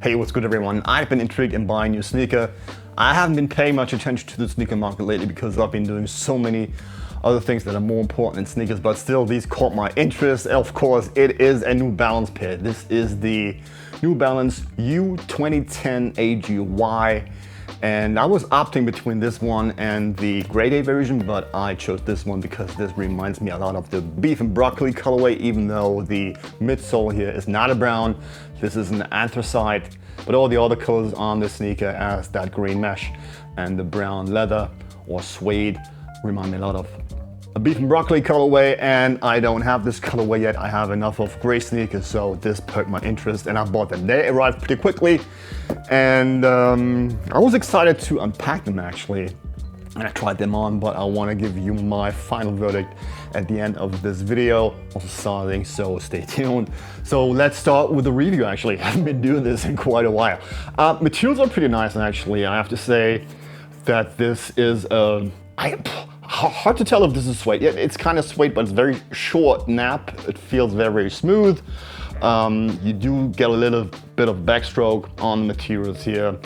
Hey, what's good everyone? I've been intrigued in buying a new sneaker. I haven't been paying much attention to the sneaker market lately because I've been doing so many other things that are more important than sneakers, but still these caught my interest. Of course, it is a New Balance pair. This is the New Balance U2010AGY. And I was opting between this one and the grade A version, but I chose this one because this reminds me a lot of the beef and broccoli colorway, even though the midsole here is not a brown. This is an anthracite, but all the other colors on the sneaker, as that green mesh and the brown leather or suede, remind me a lot of a beef and broccoli colorway, and I don't have this colorway yet. I have enough of gray sneakers, so this perked my interest and I bought them. They arrived pretty quickly, and I was excited to unpack them actually, and I tried them on, but I want to give you my final verdict at the end of this video, also starting, so stay tuned. So let's start with the review actually. I haven't been doing this in quite a while. Materials are pretty nice, and actually I have to say that this is hard to tell if this is suede. Yeah, it's kind of suede, but it's very short nap. It feels very, very smooth. You do get a little bit of backstroke on the materials here.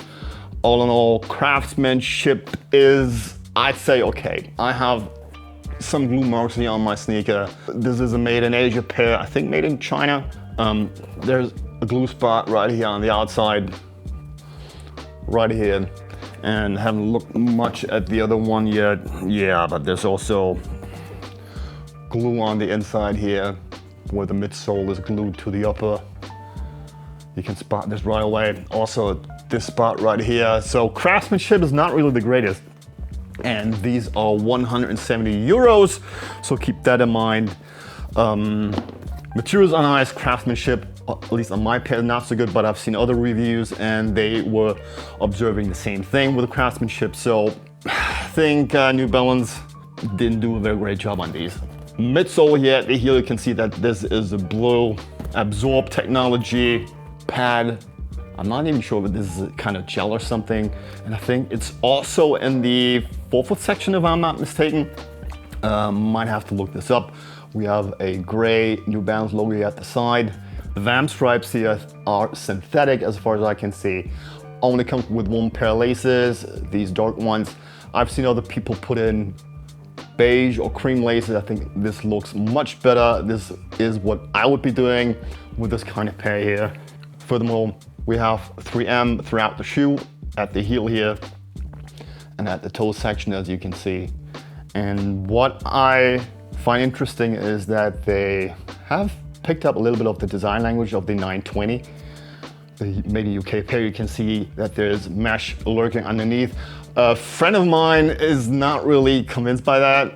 All in all, craftsmanship is, I'd say, okay. I have some glue marks here on my sneaker. This is a made in Asia pair, I think made in China. There's a glue spot right here on the outside, right here. And haven't looked much at the other one yet. Yeah, but there's also glue on the inside here where the midsole is glued to the upper. You can spot this right away. Also this spot right here. So craftsmanship is not really the greatest. And these are 170 euros, so keep that in mind. Materials are nice, craftsmanship, at least on my pair, not so good, but I've seen other reviews and they were observing the same thing with the craftsmanship. So I think New Balance didn't do a very great job on these. Midsole here, at the heel, you can see that this is a blue absorb technology pad. I'm not even sure if this is a kind of gel or something. And I think it's also in the forefoot section, if I'm not mistaken. Might have to look this up. We have a gray New Balance logo here at the side. The VAM stripes here are synthetic as far as I can see. Only comes with one pair of laces, these dark ones. I've seen other people put in beige or cream laces. I think this looks much better. This is what I would be doing with this kind of pair here. Furthermore, we have 3M throughout the shoe, at the heel here, and at the toe section, as you can see. And what I find interesting is that they have picked up a little bit of the design language of the 920. The made in UK pair, you can see that there's mesh lurking underneath. A friend of mine is not really convinced by that.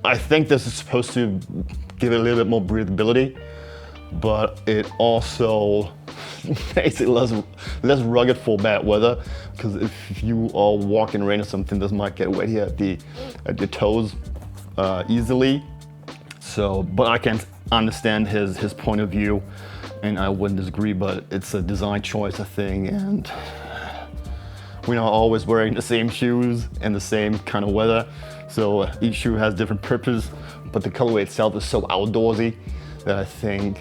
I think this is supposed to give it a little bit more breathability, but it also makes it less rugged for bad weather, because if you are walking in rain or something, this might get wet here at your toes easily. So, but I can understand his point of view, and I wouldn't disagree, but it's a design choice, I think, and we're not always wearing the same shoes in the same kind of weather, so each shoe has different purpose, but the colorway itself is so outdoorsy that I think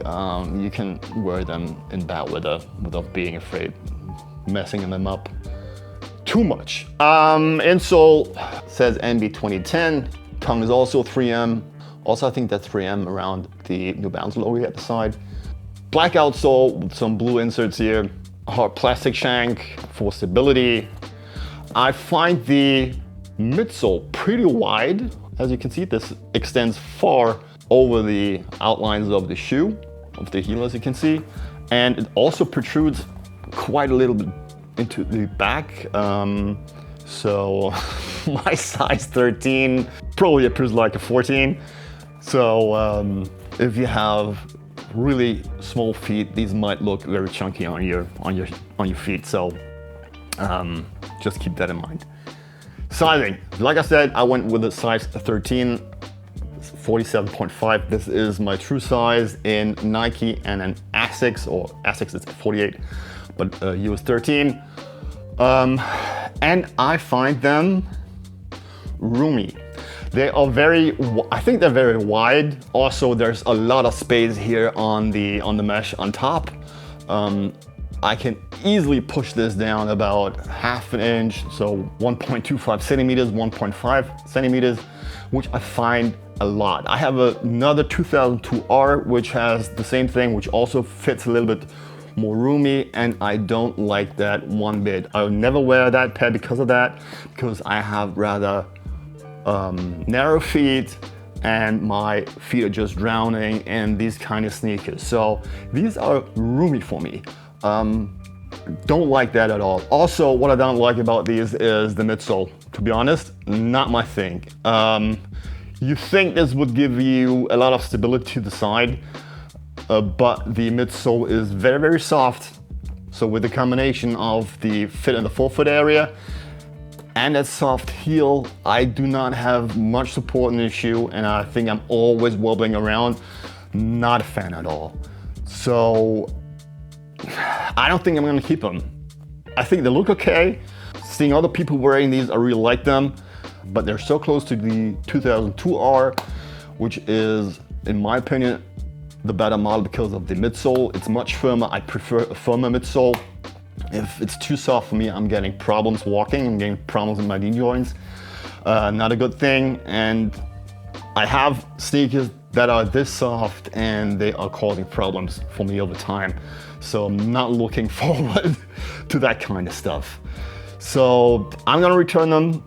you can wear them in bad weather without being afraid messing them up too much. Insole says NB 2010, tongue is also 3M. Also, I think that's 3M around the New Balance logo at the side. Black outsole with some blue inserts here. A hard plastic shank for stability. I find the midsole pretty wide. As you can see, this extends far over the outlines of the shoe, of the heel, as you can see. And it also protrudes quite a little bit into the back. So my size 13 probably appears like a 14. So if you have really small feet, these might look very chunky on your feet. So just keep that in mind. Sizing, like I said, I went with a size 13, 47.5. This is my true size in Nike and an Asics, or Asics is 48, but US 13. And I find them roomy. They are I think they're very wide. Also, there's a lot of space here on the mesh on top. I can easily push this down about half an inch, so 1.25 centimeters, 1.5 centimeters, which I find a lot. I have another 2002R, which has the same thing, which also fits a little bit more roomy, and I don't like that one bit. I would never wear that pair because of that, because I have rather narrow feet, and my feet are just drowning in these kind of sneakers. So these are roomy for me. Don't like that at all. Also, what I don't like about these is the midsole. To be honest, not my thing. You think this would give you a lot of stability to the side, but the midsole is very, very soft. So with the combination of the fit in the forefoot area and that soft heel, I do not have much support in the shoe, and I think I'm always wobbling around. Not a fan at all. So I don't think I'm gonna keep them. I think they look okay. Seeing other people wearing these, I really like them, but they're so close to the 2002R, which is, in my opinion, the better model because of the midsole. It's much firmer. I prefer a firmer midsole. If it's too soft for me, I'm getting problems walking. I'm getting problems in my knee joints. Not a good thing. And I have sneakers that are this soft and they are causing problems for me over time. So I'm not looking forward to that kind of stuff. So I'm gonna return them.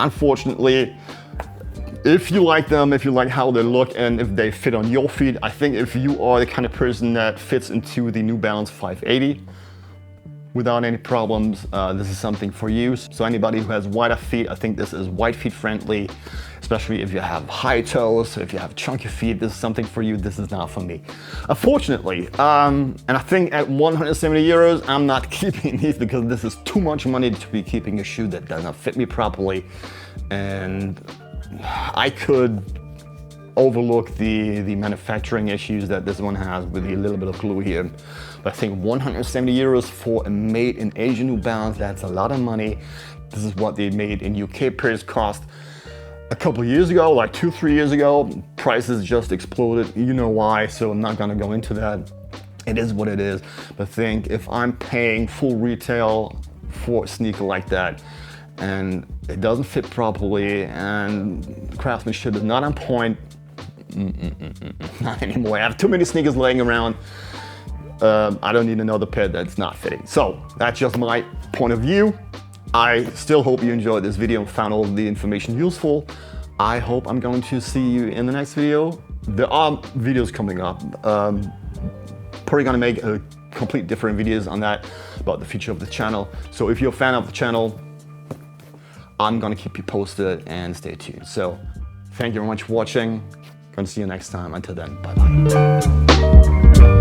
Unfortunately, if you like them, if you like how they look, and if they fit on your feet, I think if you are the kind of person that fits into the New Balance 580 without any problems, this is something for you. So anybody who has wider feet, I think this is wide feet friendly, especially if you have high toes, if you have chunky feet, this is something for you. This is not for me, unfortunately. And I think at 170 euros, I'm not keeping these because this is too much money to be keeping a shoe that does not fit me properly. And I could overlook the manufacturing issues that this one has with a little bit of glue here. But I think 170 euros for a made in Asia New Balance, that's a lot of money. This is what they made in UK pairs cost a couple of years ago, like 2-3 years ago. Prices just exploded. You know why, so I'm not gonna go into that. It is what it is. But think, if I'm paying full retail for a sneaker like that, and it doesn't fit properly, and craftsmanship is not on point, not anymore. I have too many sneakers laying around. I don't need another pair that's not fitting. So that's just my point of view. I still hope you enjoyed this video and found all the information useful. I hope I'm going to see you in the next video. There are videos coming up. Probably gonna make a complete different videos on that, about the future of the channel. So if you're a fan of the channel, I'm gonna keep you posted, and stay tuned. So thank you very much for watching. Gonna see you next time. Until then, bye-bye.